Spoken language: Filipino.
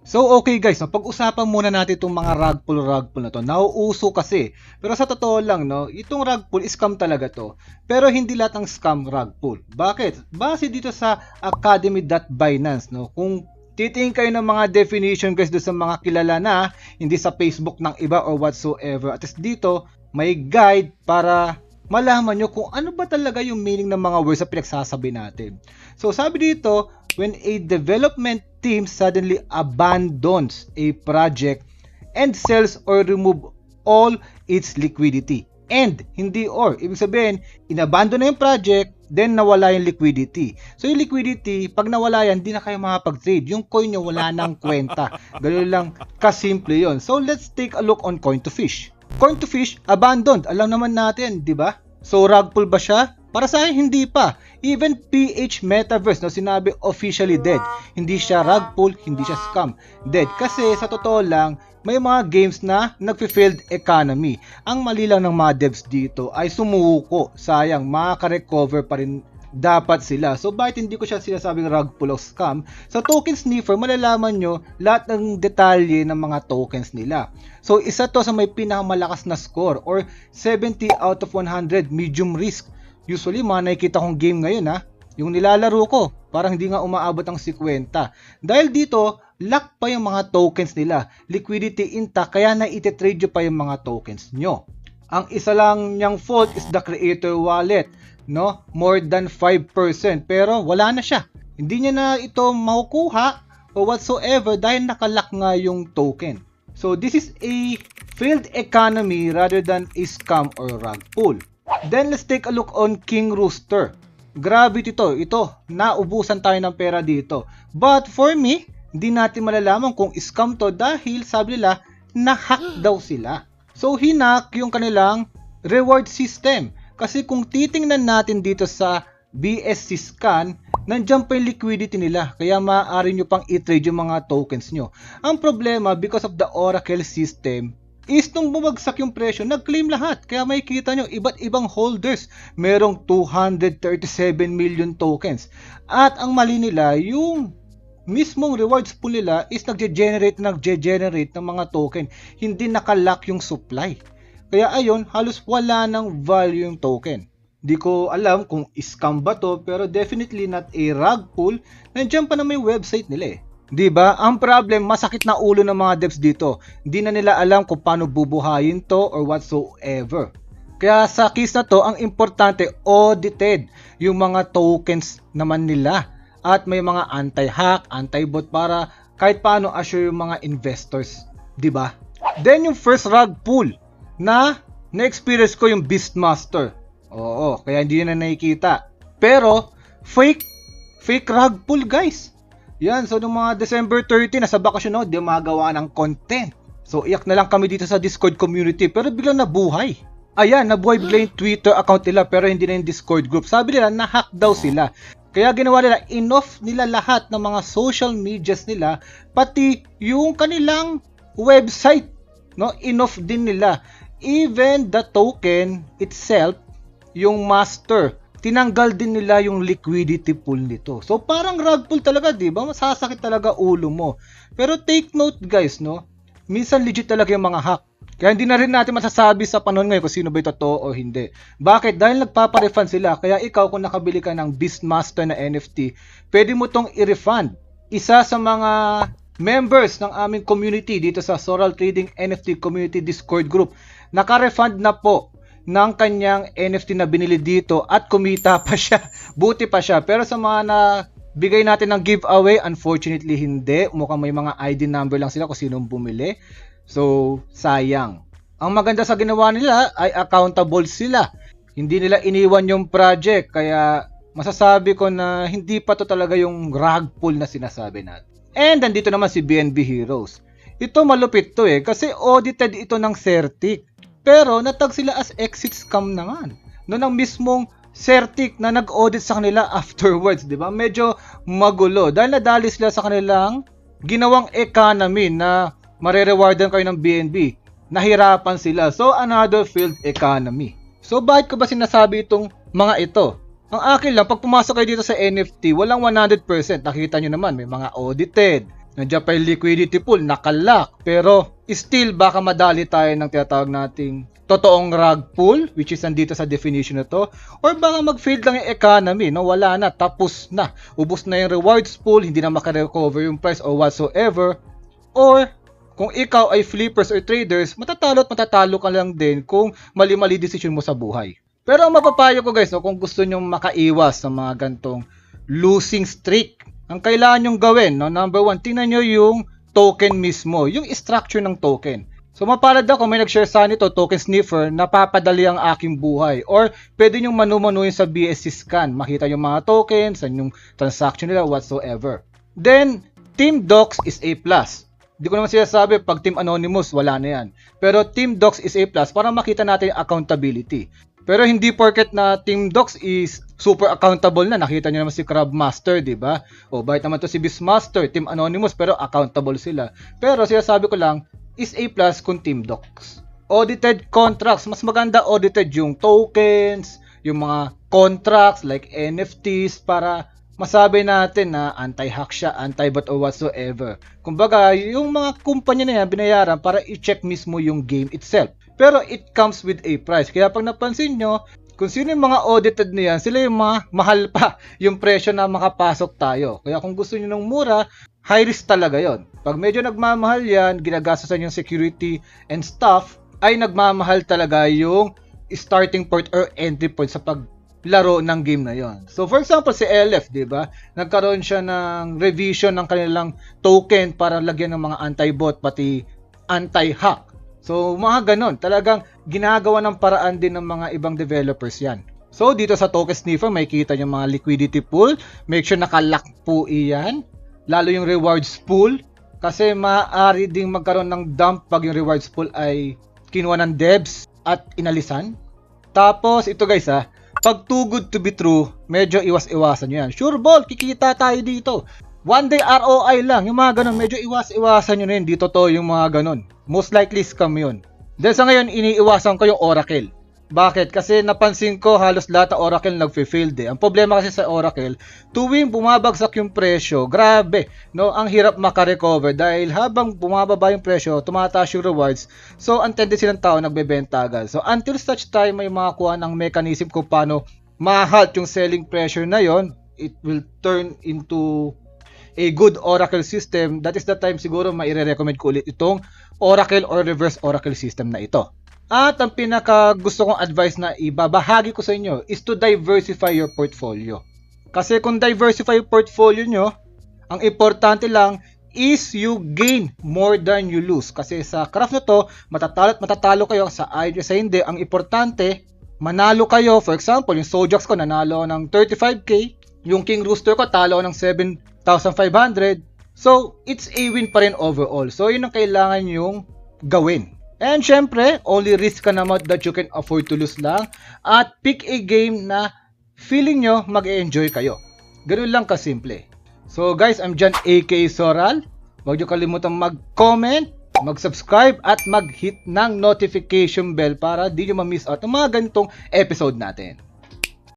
So okay guys, no, pag-usapan muna natin itong mga rug pull na to. Nauuso kasi. Pero sa totoo lang, no, itong rug pull, scam talaga to. Pero hindi lahat ng scam rug pull. Bakit? Base dito sa academy.binance, no, kung titingin kayo ng mga definition guys doon sa mga kilala na, hindi sa Facebook ng iba or whatsoever. At least dito, may guide para malaman nyo kung ano ba talaga yung meaning ng mga words na pinagsasabi natin. So sabi dito, when a development team suddenly abandons a project and sells or remove all its liquidity. And, hindi or. Ibig sabihin, inabandon na yung project, then nawala yung liquidity. So yung liquidity, pag nawala yan, hindi na kayo makapag-trade. Yung coin nyo wala nang kwenta. Ganun lang kasimple yon. So let's take a look on Coin2Fish. Coin2Fish, abandoned. Alam naman natin, di ba? So rug pull ba siya? Para sa akin, hindi pa. Even PH Metaverse, no, sinabi officially dead. Hindi siya rug pull, hindi siya scam. Dead. Kasi sa totoo lang, may mga games na nagfi-failed economy. Ang mali lang ng mga devs dito ay sumuko. Sayang, makaka-recover pa rin dapat sila. So bakit hindi ko siya sinasabing rug pull o scam? Sa token sniffer, malalaman nyo lahat ng detalye ng mga tokens nila. So isa to sa may pinakamalakas na score or 70 out of 100 medium risk. Usually mga nakikita kong game ngayon yung nilalaro ko, parang hindi nga umaabot ang 50. Dahil dito, lock pa yung mga tokens nila. Liquidity intact, kaya na-trade nyo pa yung mga tokens nyo. Ang isa lang niyang fault is the creator wallet, no? More than 5%, pero wala na siya. Hindi niya na ito makukuha o whatsoever dahil nakalock nga yung token. So this is a failed economy rather than a scam or rug pull. Then let's take a look on King Rooster. Grabe ito, naubusan tayo ng pera dito. But for me, hindi natin malalaman kung scam to dahil sabi nila, na-hack daw sila. So hinak yung kanilang reward system. Kasi kung titingnan natin dito sa BSC scan, nandiyan pa yung liquidity nila. Kaya maaari nyo pang i-trade yung mga tokens nyo. Ang problema, because of the Oracle system, is nung bumagsak yung presyo, nag-claim lahat. Kaya makikita nyo, iba't ibang holders. Merong 237 million tokens. At ang mali nila, yung mismong rewards pool nila is nagge-generate ng mga token. Hindi nakalock yung supply. Kaya ayun, halos wala ng value yung token. Di ko alam kung scam ba to, pero definitely not a rug pull. Nandiyan pa na may website nila eh. Diba? Ang problem, masakit na ulo ng mga devs dito. Hindi na nila alam kung paano bubuhayin to or whatsoever. Kaya sa case na to, ang importante, audited yung mga tokens naman nila. At may mga anti-hack, anti-bot para kahit paano assure yung mga investors. Diba? Then yung first rug pull na na-experience ko yung Beastmaster. Oo, kaya hindi na nakikita. Pero, fake rug pull guys. Yan, so nung mga December 30, nasa bakasyon ako, di magawa ng content. So iyak na lang kami dito sa Discord community, pero biglang nabuhay. Ayan, nabuhay bigla yung Twitter account nila, pero hindi na yung Discord group. Sabi nila, na-hack daw sila. Kaya ginawa nila, in-off nila lahat ng mga social medias nila, pati yung kanilang website, no? In-off din nila. Even the token itself, yung master, tinanggal din nila yung liquidity pool nito. So parang rug pull talaga, di ba? Masasakit talaga ulo mo. Pero take note guys, no? Minsan legit talaga yung mga hack. Kaya hindi na rin natin masasabi sa panahon ngayon kung sino ba ito totoo o hindi. Bakit? Dahil nagpapa-refund sila. Kaya ikaw kung nakabili ka ng Beastmaster na NFT, pwede mo tong i-refund. Isa sa mga members ng aming community dito sa Soral Trading NFT Community Discord Group, naka-refund na po ng kanyang NFT na binili dito at kumita pa siya. Buti pa siya. Pero sa mga na bigay natin ng giveaway, unfortunately hindi. Mukhang may mga ID number lang sila kung sinong bumili. So, sayang. Ang maganda sa ginawa nila ay accountable sila. Hindi nila iniwan yung project. Kaya masasabi ko na hindi pa to talaga yung rug pull na sinasabi natin. And nandito naman si BNB Heroes. Ito malupit to kasi audited ito ng Certic. Pero natag sila as exit scam naman. Noon ang mismong Certic na nag-audit sa kanila afterwards, di ba? Medyo magulo dahil nadali sila sa kanilang ginawang economy na marerewardan kayo ng BNB. Nahirapan sila. So another failed economy. So bakit ko ba sinasabi itong mga ito? Ang akin lang, pag pumasok kayo dito sa NFT, walang 100%. Nakita nyo naman, may mga audited, Nandiyan pa yung liquidity pool, nakalock. Pero still baka madali tayo ng tinatawag nating totoong rug pull, which is nandito sa definition na to, or baka mag-fail lang yung economy, no? Wala na, tapos na, ubos na yung rewards pool, hindi na makarecover yung price or whatsoever, or kung ikaw ay flippers or traders, matatalo at matatalo ka lang din kung mali-mali decision mo sa buhay. Pero ang mapapayo ko guys, no, kung gusto nyo makaiwas sa mga gantong losing streak, ang kailangan nyong gawin, no, number 1, tingnan nyo yung token mismo, yung structure ng token. So mapalad ako, may nag-share sa nito, token sniffer, napapadali ang aking buhay. Or pwede nyong manu-manuin sa BSC scan, makita yung mga tokens, yung transaction nila, whatsoever. Then, Team Docs is A+. Hindi ko naman sinasabi, pag Team Anonymous, wala na yan. Pero Team Docs is A+, para makita natin yung accountability. Pero hindi porket na Team Docs is super accountable na. Nakita nyo naman si Crab Master, di ba? O bakit naman to si Beastmaster, Team Anonymous, pero accountable sila. Pero sinasabi ko lang, is A+ kung Team Docs. Audited contracts, mas maganda audited yung tokens, yung mga contracts like NFTs para masabi natin na anti-hack siya, anti-bot or whatsoever. Kumbaga, yung mga kumpanya na yan binayaran para i-check mismo yung game itself. Pero it comes with a price. Kaya pag napansin nyo, kung sino yung mga audited na yan, sila yung mga mahal pa yung presyo na makapasok tayo. Kaya kung gusto nyo ng mura, high risk talaga yon. Pag medyo nagmamahal yan, ginagastosan yung security and stuff, ay nagmamahal talaga yung starting point or entry point sa paglaro ng game na yon. So for example, si LF, di ba? Nagkaroon siya ng revision ng kanilang token para lagyan ng mga anti-bot pati anti-hack. So mga ganon, talagang ginagawa ng paraan din ng mga ibang developers yan. So dito sa token sniffer, may kita yung mga liquidity pool. Make sure nakalock po iyan. Lalo yung rewards pool. Kasi maaari ding magkaroon ng dump pag yung rewards pool ay kinuha ng devs at inalisan. Tapos ito guys pag too good to be true, medyo iwas-iwasan nyo yan. Sure ball, kikita tayo dito. One day ROI lang, yung mga ganun, medyo iwas-iwasan nyo na yun. Di totoo yung mga ganun. Most likely scam yun. Dahil sa ngayon, iniiwasan ko yung Oracle. Bakit? Kasi napansin ko halos lahat ng Oracle nagfe-failed eh. Ang problema kasi sa Oracle, tuwing bumabagsak yung presyo, grabe, no? Ang hirap makarecover dahil habang bumababa yung presyo, tumataas yung rewards. So, ang tendency ng tao nagbebenta agad. So, until such time may makakuha ng mechanism kung paano ma-halt yung selling pressure na yon, it will turn into a good Oracle system. That is the time siguro maire-recommend ko ulit itong Oracle or reverse Oracle system na ito. At ang pinaka gusto kong advice na ibabahagi ko sa inyo is to diversify your portfolio. Kasi kung diversify yung portfolio nyo, ang importante lang is you gain more than you lose. Kasi sa craft na to, matatalo kayo sa idea sa hindi. Ang importante, manalo kayo. For example, yung Sojax ko nanalo ng 35k. Yung King Rooster ko talo ng 7,500. So, it's a win pa rin overall. So, yun ang kailangan yung gawin. And syempre, only risk ka naman that you can afford to lose lang. At pick a game na feeling nyo mag-enjoy kayo. Ganun lang kasimple. So guys, I'm John aka Soral. Huwag nyo kalimutan mag-comment, mag-subscribe at mag-hit ng notification bell para di nyo ma-miss out ang mga ganitong episode natin.